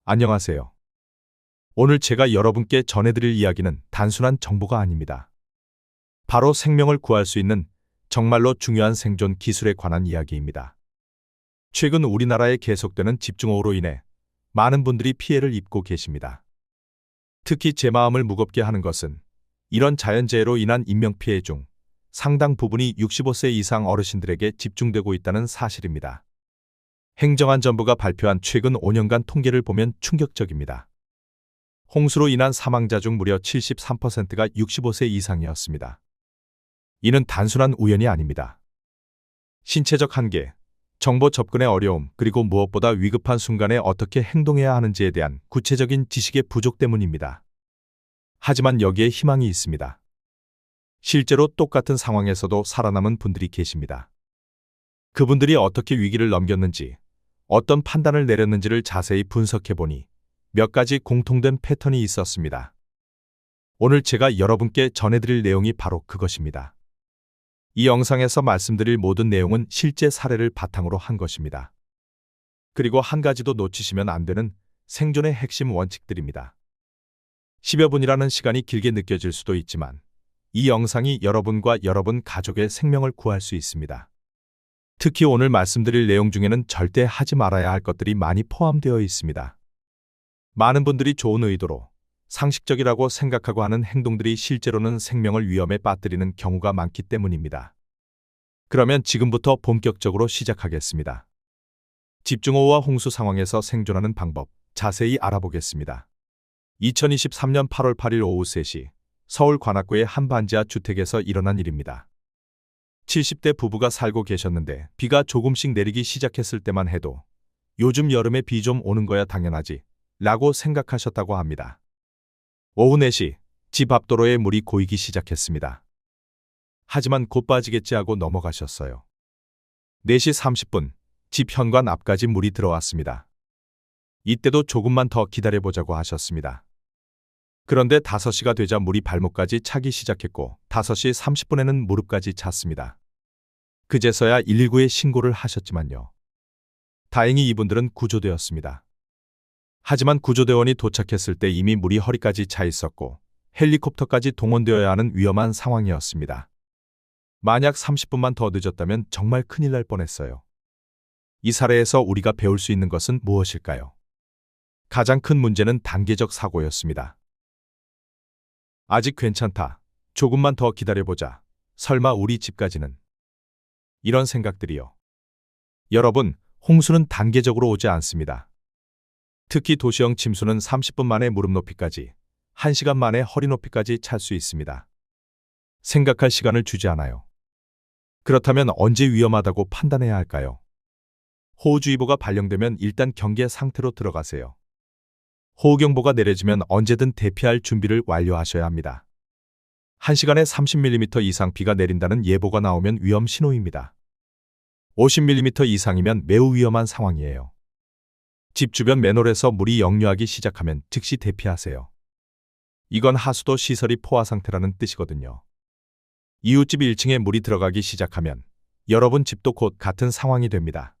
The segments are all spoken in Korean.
안녕하세요. 오늘 제가 여러분께 전해드릴 이야기는 단순한 정보가 아닙니다. 바로 생명을 구할 수 있는 정말로 중요한 생존 기술에 관한 이야기입니다. 최근 우리나라에 계속되는 집중호우로 인해 많은 분들이 피해를 입고 계십니다. 특히 제 마음을 무겁게 하는 것은 이런 자연재해로 인한 인명피해 중 상당 부분이 65세 이상 어르신들에게 집중되고 있다는 사실입니다. 행정안전부가 발표한 최근 5년간 통계를 보면 충격적입니다. 홍수로 인한 사망자 중 무려 73%가 65세 이상이었습니다. 이는 단순한 우연이 아닙니다. 신체적 한계, 정보 접근의 어려움, 그리고 무엇보다 위급한 순간에 어떻게 행동해야 하는지에 대한 구체적인 지식의 부족 때문입니다. 하지만 여기에 희망이 있습니다. 실제로 똑같은 상황에서도 살아남은 분들이 계십니다. 그분들이 어떻게 위기를 넘겼는지, 어떤 판단을 내렸는지를 자세히 분석해보니 몇 가지 공통된 패턴이 있었습니다. 오늘 제가 여러분께 전해드릴 내용이 바로 그것입니다. 이 영상에서 말씀드릴 모든 내용은 실제 사례를 바탕으로 한 것입니다. 그리고 한 가지도 놓치시면 안 되는 생존의 핵심 원칙들입니다. 10여 분이라는 시간이 길게 느껴질 수도 있지만 이 영상이 여러분과 여러분 가족의 생명을 구할 수 있습니다. 특히 오늘 말씀드릴 내용 중에는 절대 하지 말아야 할 것들이 많이 포함되어 있습니다. 많은 분들이 좋은 의도로 상식적이라고 생각하고 하는 행동들이 실제로는 생명을 위험에 빠뜨리는 경우가 많기 때문입니다. 그러면 지금부터 본격적으로 시작하겠습니다. 집중호우와 홍수 상황에서 생존하는 방법 자세히 알아보겠습니다. 2023년 8월 8일 오후 3시 서울 관악구의 한 반지하 주택에서 일어난 일입니다. 70대 부부가 살고 계셨는데 비가 조금씩 내리기 시작했을 때만 해도 요즘 여름에 비 좀 오는 거야 당연하지 라고 생각하셨다고 합니다. 오후 4시 집 앞도로에 물이 고이기 시작했습니다. 하지만 곧 빠지겠지 하고 넘어가셨어요. 4시 30분 집 현관 앞까지 물이 들어왔습니다. 이때도 조금만 더 기다려보자고 하셨습니다. 그런데 5시가 되자 물이 발목까지 차기 시작했고 5시 30분에는 무릎까지 찼습니다. 그제서야 119에 신고를 하셨지만요. 다행히 이분들은 구조되었습니다. 하지만 구조대원이 도착했을 때 이미 물이 허리까지 차 있었고 헬리콥터까지 동원되어야 하는 위험한 상황이었습니다. 만약 30분만 더 늦었다면 정말 큰일 날 뻔했어요. 이 사례에서 우리가 배울 수 있는 것은 무엇일까요? 가장 큰 문제는 단계적 사고였습니다. 아직 괜찮다. 조금만 더 기다려보자. 설마 우리 집까지는. 이런 생각들이요. 여러분, 홍수는 단계적으로 오지 않습니다. 특히 도시형 침수는 30분 만에 무릎 높이까지, 1시간 만에 허리 높이까지 찰 수 있습니다. 생각할 시간을 주지 않아요. 그렇다면 언제 위험하다고 판단해야 할까요? 호우주의보가 발령되면 일단 경계 상태로 들어가세요. 호우경보가 내려지면 언제든 대피할 준비를 완료하셔야 합니다. 1시간에 30mm 이상 비가 내린다는 예보가 나오면 위험 신호입니다. 50mm 이상이면 매우 위험한 상황이에요. 집 주변 맨홀에서 물이 역류하기 시작하면 즉시 대피하세요. 이건 하수도 시설이 포화 상태라는 뜻이거든요. 이웃집 1층에 물이 들어가기 시작하면 여러분 집도 곧 같은 상황이 됩니다.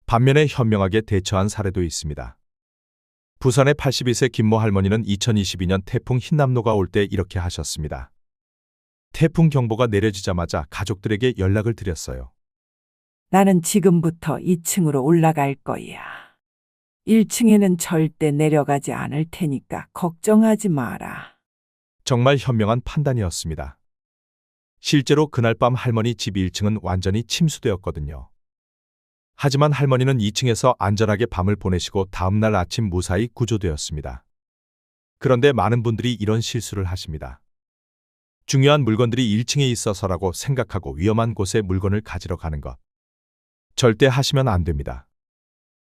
반면에 현명하게 대처한 사례도 있습니다. 부산의 82세 김모 할머니는 2022년 태풍 흰남노가 올 때 이렇게 하셨습니다. 태풍 경보가 내려지자마자 가족들에게 연락을 드렸어요. 나는 지금부터 2층으로 올라갈 거야. 1층에는 절대 내려가지 않을 테니까 걱정하지 마라. 정말 현명한 판단이었습니다. 실제로 그날 밤 할머니 집 1층은 완전히 침수되었거든요. 하지만 할머니는 2층에서 안전하게 밤을 보내시고 다음날 아침 무사히 구조되었습니다. 그런데 많은 분들이 이런 실수를 하십니다. 중요한 물건들이 1층에 있어서라고 생각하고 위험한 곳에 물건을 가지러 가는 것. 절대 하시면 안 됩니다.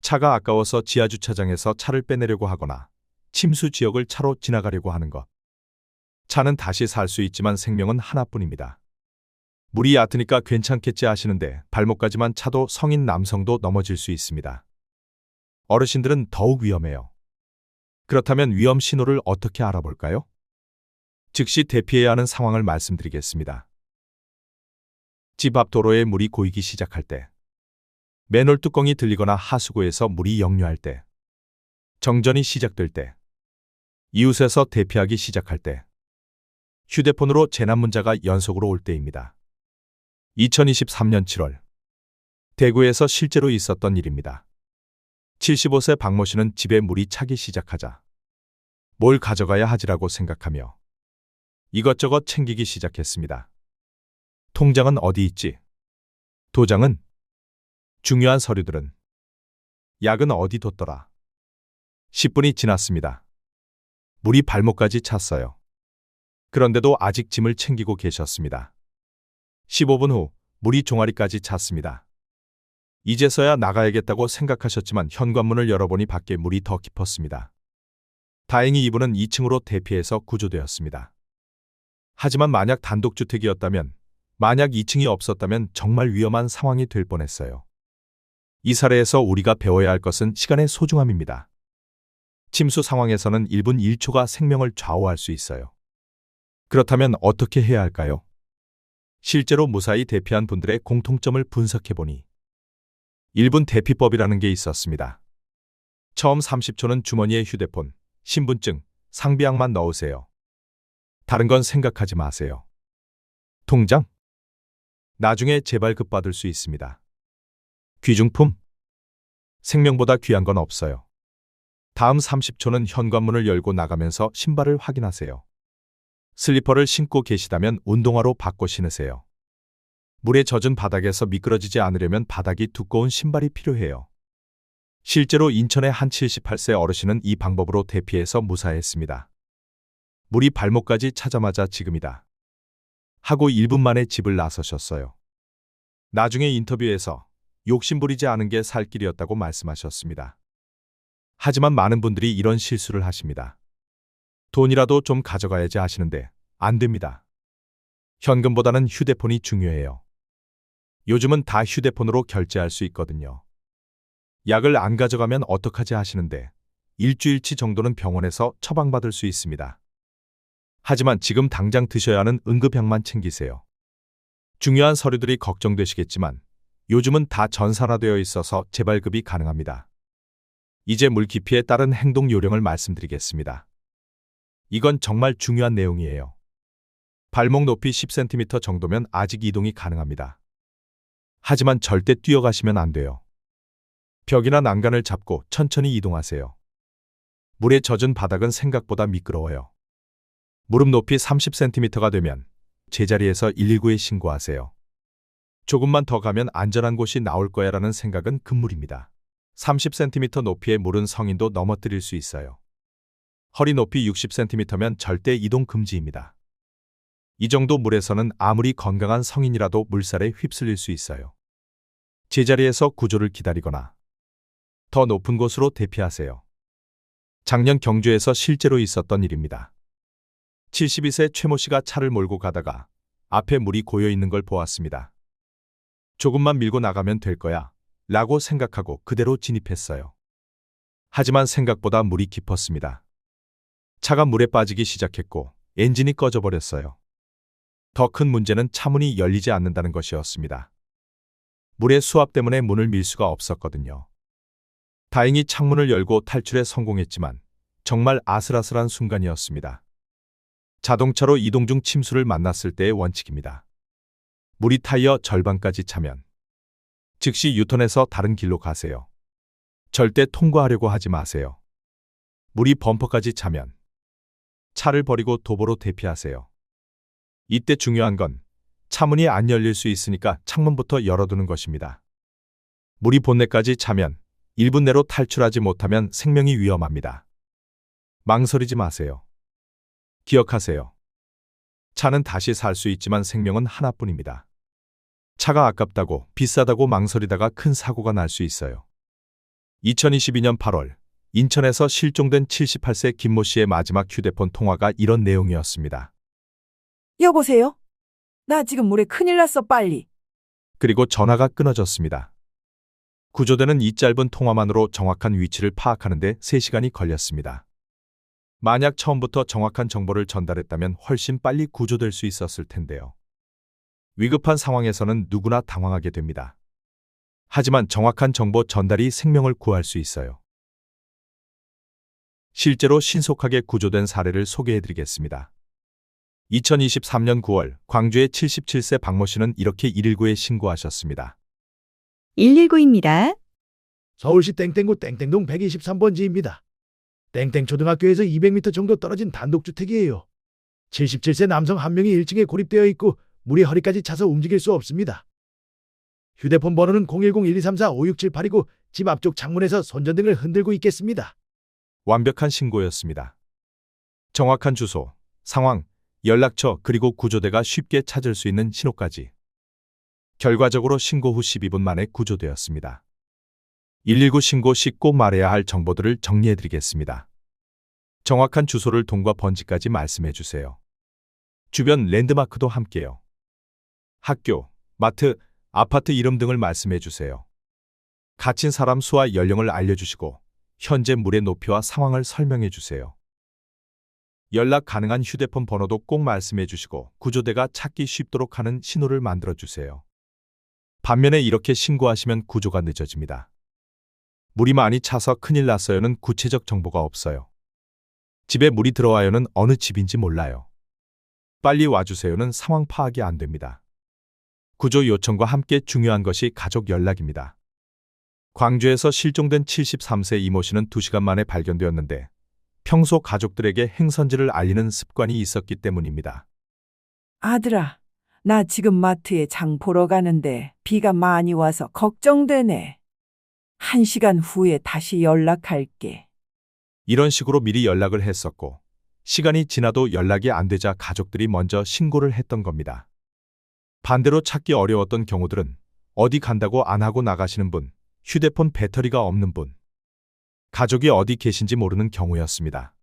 차가 아까워서 지하주차장에서 차를 빼내려고 하거나 침수 지역을 차로 지나가려고 하는 것. 차는 다시 살 수 있지만 생명은 하나뿐입니다. 물이 얕으니까 괜찮겠지 하시는데 발목까지만 차도 성인 남성도 넘어질 수 있습니다. 어르신들은 더욱 위험해요. 그렇다면 위험 신호를 어떻게 알아볼까요? 즉시 대피해야 하는 상황을 말씀드리겠습니다. 집 앞 도로에 물이 고이기 시작할 때, 맨홀 뚜껑이 들리거나 하수구에서 물이 역류할 때, 정전이 시작될 때, 이웃에서 대피하기 시작할 때, 휴대폰으로 재난 문자가 연속으로 올 때입니다. 2023년 7월, 대구에서 실제로 있었던 일입니다. 75세 박모 씨는 집에 물이 차기 시작하자 뭘 가져가야 하지라고 생각하며 이것저것 챙기기 시작했습니다. 통장은 어디 있지? 도장은? 중요한 서류들은? 약은 어디 뒀더라? 10분이 지났습니다. 물이 발목까지 찼어요. 그런데도 아직 짐을 챙기고 계셨습니다. 15분 후 물이 종아리까지 찼습니다. 이제서야 나가야겠다고 생각하셨지만 현관문을 열어보니 밖에 물이 더 깊었습니다. 다행히 이분은 2층으로 대피해서 구조되었습니다. 하지만 만약 단독주택이었다면, 만약 2층이 없었다면 정말 위험한 상황이 될 뻔했어요. 이 사례에서 우리가 배워야 할 것은 시간의 소중함입니다. 침수 상황에서는 1분 1초가 생명을 좌우할 수 있어요. 그렇다면 어떻게 해야 할까요? 실제로 무사히 대피한 분들의 공통점을 분석해보니 1분 대피법이라는 게 있었습니다. 처음 30초는 주머니에 휴대폰, 신분증, 상비약만 넣으세요. 다른 건 생각하지 마세요. 통장? 나중에 재발급받을 수 있습니다. 귀중품? 생명보다 귀한 건 없어요. 다음 30초는 현관문을 열고 나가면서 신발을 확인하세요. 슬리퍼를 신고 계시다면 운동화로 바꿔 신으세요. 물에 젖은 바닥에서 미끄러지지 않으려면 바닥이 두꺼운 신발이 필요해요. 실제로 인천의 한 78세 어르신은 이 방법으로 대피해서 무사했습니다. 물이 발목까지 차자마자 지금이다 하고 1분 만에 집을 나서셨어요. 나중에 인터뷰에서 욕심부리지 않은 게 살 길이었다고 말씀하셨습니다. 하지만 많은 분들이 이런 실수를 하십니다. 돈이라도 좀 가져가야지 하시는데 안 됩니다. 현금보다는 휴대폰이 중요해요. 요즘은 다 휴대폰으로 결제할 수 있거든요. 약을 안 가져가면 어떡하지 하시는데 일주일치 정도는 병원에서 처방받을 수 있습니다. 하지만 지금 당장 드셔야 하는 응급약만 챙기세요. 중요한 서류들이 걱정되시겠지만 요즘은 다 전산화되어 있어서 재발급이 가능합니다. 이제 물 깊이에 따른 행동 요령을 말씀드리겠습니다. 이건 정말 중요한 내용이에요. 발목 높이 10cm 정도면 아직 이동이 가능합니다. 하지만 절대 뛰어가시면 안 돼요. 벽이나 난간을 잡고 천천히 이동하세요. 물에 젖은 바닥은 생각보다 미끄러워요. 무릎 높이 30cm가 되면 제자리에서 119에 신고하세요. 조금만 더 가면 안전한 곳이 나올 거야라는 생각은 금물입니다. 30cm 높이의 물은 성인도 넘어뜨릴 수 있어요. 허리 높이 60cm면 절대 이동 금지입니다. 이 정도 물에서는 아무리 건강한 성인이라도 물살에 휩쓸릴 수 있어요. 제자리에서 구조를 기다리거나 더 높은 곳으로 대피하세요. 작년 경주에서 실제로 있었던 일입니다. 72세 최모 씨가 차를 몰고 가다가 앞에 물이 고여 있는 걸 보았습니다. 조금만 밀고 나가면 될 거야 라고 생각하고 그대로 진입했어요. 하지만 생각보다 물이 깊었습니다. 차가 물에 빠지기 시작했고 엔진이 꺼져버렸어요. 더 큰 문제는 차문이 열리지 않는다는 것이었습니다. 물의 수압 때문에 문을 밀 수가 없었거든요. 다행히 창문을 열고 탈출에 성공했지만 정말 아슬아슬한 순간이었습니다. 자동차로 이동 중 침수를 만났을 때의 원칙입니다. 물이 타이어 절반까지 차면 즉시 유턴해서 다른 길로 가세요. 절대 통과하려고 하지 마세요. 물이 범퍼까지 차면 차를 버리고 도보로 대피하세요. 이때 중요한 건 차문이 안 열릴 수 있으니까 창문부터 열어두는 것입니다. 물이 본네까지 차면 1분 내로 탈출하지 못하면 생명이 위험합니다. 망설이지 마세요. 기억하세요. 차는 다시 살 수 있지만 생명은 하나뿐입니다. 차가 아깝다고 비싸다고 망설이다가 큰 사고가 날 수 있어요. 2022년 8월 인천에서 실종된 78세 김모 씨의 마지막 휴대폰 통화가 이런 내용이었습니다. 여보세요? 나 지금 물에 큰일 났어, 빨리. 그리고 전화가 끊어졌습니다. 구조대는 이 짧은 통화만으로 정확한 위치를 파악하는 데 3시간이 걸렸습니다. 만약 처음부터 정확한 정보를 전달했다면 훨씬 빨리 구조될 수 있었을 텐데요. 위급한 상황에서는 누구나 당황하게 됩니다. 하지만 정확한 정보 전달이 생명을 구할 수 있어요. 실제로 신속하게 구조된 사례를 소개해드리겠습니다. 2023년 9월 광주의 77세 박모 씨는 이렇게 119에 신고하셨습니다. 119입니다. 서울시 땡땡구 땡땡동 123번지입니다. 땡땡초등학교에서 200m 정도 떨어진 단독주택이에요. 77세 남성 한 명이 1층에 고립되어 있고 물이 허리까지 차서 움직일 수 없습니다. 휴대폰 번호는 010-1234-5678이고 집 앞쪽 창문에서 손전등을 흔들고 있겠습니다. 완벽한 신고였습니다. 정확한 주소, 상황, 연락처 그리고 구조대가 쉽게 찾을 수 있는 신호까지. 결과적으로 신고 후 12분 만에 구조되었습니다. 119 신고 시 꼭 말해야 할 정보들을 정리해드리겠습니다. 정확한 주소를 동과 번지까지 말씀해주세요. 주변 랜드마크도 함께요. 학교, 마트, 아파트 이름 등을 말씀해주세요. 갇힌 사람 수와 연령을 알려주시고 현재 물의 높이와 상황을 설명해주세요. 연락 가능한 휴대폰 번호도 꼭 말씀해주시고 구조대가 찾기 쉽도록 하는 신호를 만들어주세요. 반면에 이렇게 신고하시면 구조가 늦어집니다. 물이 많이 차서 큰일 났어요는 구체적 정보가 없어요. 집에 물이 들어와요는 어느 집인지 몰라요. 빨리 와주세요는 상황 파악이 안 됩니다. 구조 요청과 함께 중요한 것이 가족 연락입니다. 광주에서 실종된 73세 이모 씨는 2시간 만에 발견되었는데 평소 가족들에게 행선지를 알리는 습관이 있었기 때문입니다. 아들아, 나 지금 마트에 장 보러 가는데 비가 많이 와서 걱정되네. 1시간 후에 다시 연락할게. 이런 식으로 미리 연락을 했었고 시간이 지나도 연락이 안 되자 가족들이 먼저 신고를 했던 겁니다. 반대로 찾기 어려웠던 경우들은 어디 간다고 안 하고 나가시는 분, 휴대폰 배터리가 없는 분, 가족이 어디 계신지 모르는 경우였습니다.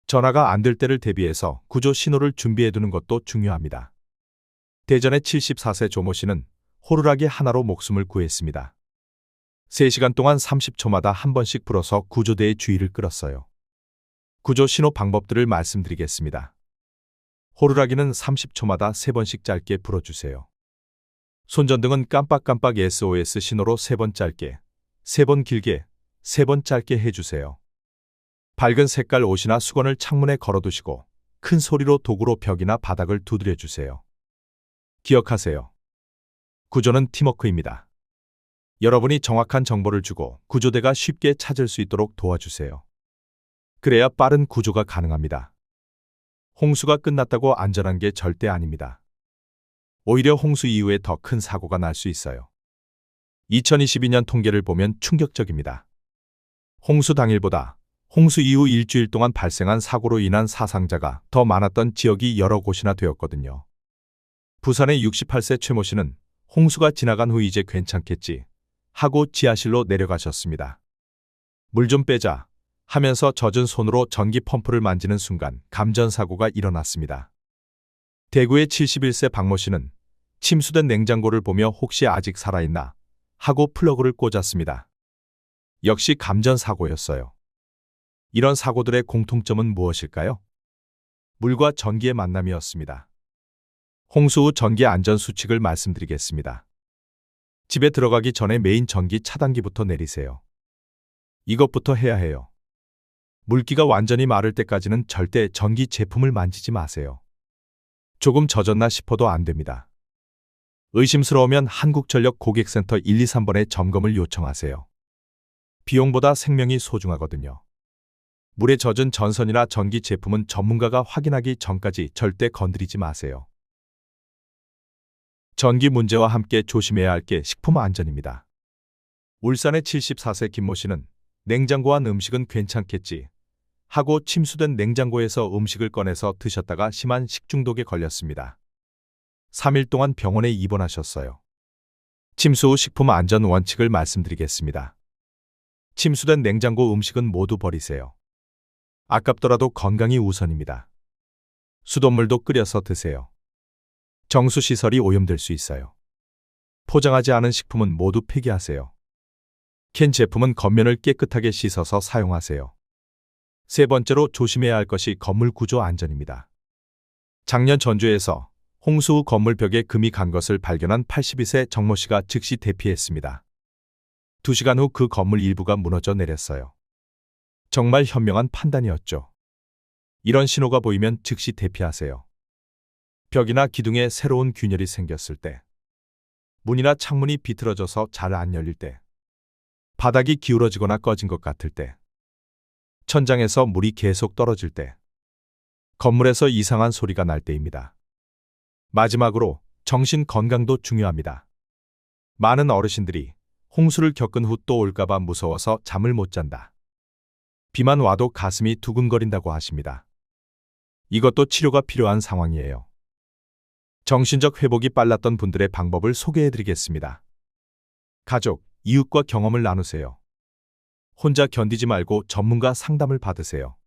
전화가 안 될 때를 대비해서 구조 신호를 준비해두는 것도 중요합니다. 대전의 74세 조모 씨는 호루라기 하나로 목숨을 구했습니다. 3시간 동안 30초마다 한 번씩 불어서 구조대의 주의를 끌었어요. 구조 신호 방법들을 말씀드리겠습니다. 호루라기는 30초마다 3번씩 짧게 불어주세요. 손전등은 깜빡깜빡 SOS 신호로 3번 짧게, 3번 길게, 3번 짧게 해주세요. 밝은 색깔 옷이나 수건을 창문에 걸어두시고 큰 소리로 도구로 벽이나 바닥을 두드려주세요. 기억하세요. 구조는 팀워크입니다. 여러분이 정확한 정보를 주고 구조대가 쉽게 찾을 수 있도록 도와주세요. 그래야 빠른 구조가 가능합니다. 홍수가 끝났다고 안전한 게 절대 아닙니다. 오히려 홍수 이후에 더 큰 사고가 날 수 있어요. 2022년 통계를 보면 충격적입니다. 홍수 당일보다 홍수 이후 일주일 동안 발생한 사고로 인한 사상자가 더 많았던 지역이 여러 곳이나 되었거든요. 부산의 68세 최모 씨는 홍수가 지나간 후 이제 괜찮겠지 하고 지하실로 내려가셨습니다. 물 좀 빼자 하면서 젖은 손으로 전기 펌프를 만지는 순간 감전사고가 일어났습니다. 대구의 71세 박모 씨는 침수된 냉장고를 보며 혹시 아직 살아있나 하고 플러그를 꽂았습니다. 역시 감전사고였어요. 이런 사고들의 공통점은 무엇일까요? 물과 전기의 만남이었습니다. 홍수 후 전기 안전 수칙을 말씀드리겠습니다. 집에 들어가기 전에 메인 전기 차단기부터 내리세요. 이것부터 해야 해요. 물기가 완전히 마를 때까지는 절대 전기 제품을 만지지 마세요. 조금 젖었나 싶어도 안 됩니다. 의심스러우면 한국전력 고객센터 123번에 점검을 요청하세요. 비용보다 생명이 소중하거든요. 물에 젖은 전선이나 전기 제품은 전문가가 확인하기 전까지 절대 건드리지 마세요. 전기 문제와 함께 조심해야 할 게 식품 안전입니다. 울산의 74세 김모 씨는 냉장고 안 음식은 괜찮겠지 하고 침수된 냉장고에서 음식을 꺼내서 드셨다가 심한 식중독에 걸렸습니다. 3일 동안 병원에 입원하셨어요. 침수 후 식품 안전 원칙을 말씀드리겠습니다. 침수된 냉장고 음식은 모두 버리세요. 아깝더라도 건강이 우선입니다. 수돗물도 끓여서 드세요. 정수시설이 오염될 수 있어요. 포장하지 않은 식품은 모두 폐기하세요. 캔 제품은 겉면을 깨끗하게 씻어서 사용하세요. 세 번째로 조심해야 할 것이 건물 구조 안전입니다. 작년 전주에서 홍수 후 건물 벽에 금이 간 것을 발견한 82세 정모 씨가 즉시 대피했습니다. 2시간 후 그 건물 일부가 무너져 내렸어요. 정말 현명한 판단이었죠. 이런 신호가 보이면 즉시 대피하세요. 벽이나 기둥에 새로운 균열이 생겼을 때, 문이나 창문이 비틀어져서 잘 안 열릴 때, 바닥이 기울어지거나 꺼진 것 같을 때, 천장에서 물이 계속 떨어질 때, 건물에서 이상한 소리가 날 때입니다. 마지막으로 정신 건강도 중요합니다. 많은 어르신들이 홍수를 겪은 후 또 올까봐 무서워서 잠을 못 잔다. 비만 와도 가슴이 두근거린다고 하십니다. 이것도 치료가 필요한 상황이에요. 정신적 회복이 빨랐던 분들의 방법을 소개해드리겠습니다. 가족, 이웃과 경험을 나누세요. 혼자 견디지 말고 전문가 상담을 받으세요.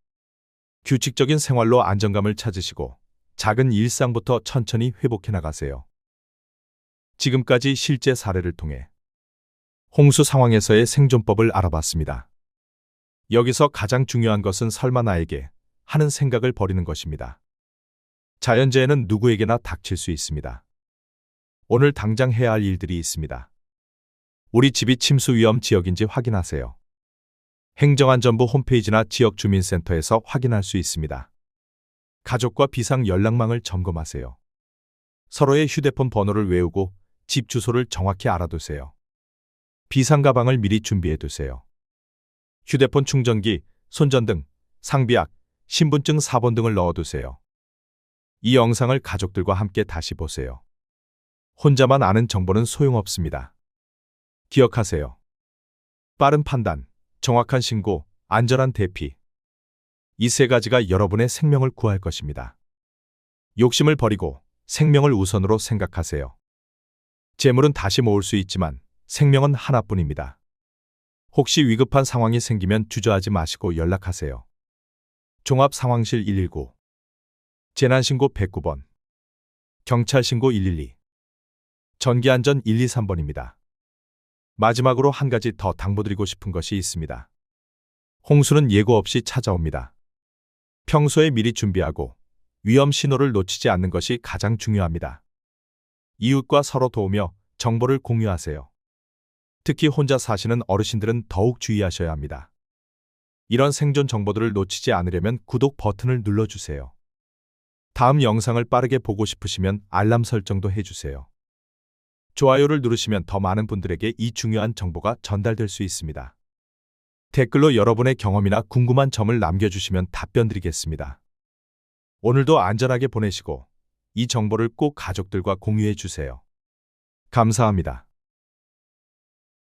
규칙적인 생활로 안정감을 찾으시고 작은 일상부터 천천히 회복해 나가세요. 지금까지 실제 사례를 통해 홍수 상황에서의 생존법을 알아봤습니다. 여기서 가장 중요한 것은 설마 나에게 하는 생각을 버리는 것입니다. 자연재해는 누구에게나 닥칠 수 있습니다. 오늘 당장 해야 할 일들이 있습니다. 우리 집이 침수 위험 지역인지 확인하세요. 행정안전부 홈페이지나 지역주민센터에서 확인할 수 있습니다. 가족과 비상 연락망을 점검하세요. 서로의 휴대폰 번호를 외우고 집 주소를 정확히 알아두세요. 비상 가방을 미리 준비해 두세요. 휴대폰 충전기, 손전등, 상비약, 신분증 4번 등을 넣어두세요. 이 영상을 가족들과 함께 다시 보세요. 혼자만 아는 정보는 소용없습니다. 기억하세요. 빠른 판단, 정확한 신고, 안전한 대피. 이 세 가지가 여러분의 생명을 구할 것입니다. 욕심을 버리고 생명을 우선으로 생각하세요. 재물은 다시 모을 수 있지만 생명은 하나뿐입니다. 혹시 위급한 상황이 생기면 주저하지 마시고 연락하세요. 종합상황실 119, 재난신고 109번, 경찰신고 112, 전기안전 123번입니다. 마지막으로 한 가지 더 당부드리고 싶은 것이 있습니다. 홍수는 예고 없이 찾아옵니다. 평소에 미리 준비하고 위험 신호를 놓치지 않는 것이 가장 중요합니다. 이웃과 서로 도우며 정보를 공유하세요. 특히 혼자 사시는 어르신들은 더욱 주의하셔야 합니다. 이런 생존 정보들을 놓치지 않으려면 구독 버튼을 눌러주세요. 다음 영상을 빠르게 보고 싶으시면 알람 설정도 해주세요. 좋아요를 누르시면 더 많은 분들에게 이 중요한 정보가 전달될 수 있습니다. 댓글로 여러분의 경험이나 궁금한 점을 남겨주시면 답변 드리겠습니다. 오늘도 안전하게 보내시고 이 정보를 꼭 가족들과 공유해 주세요. 감사합니다.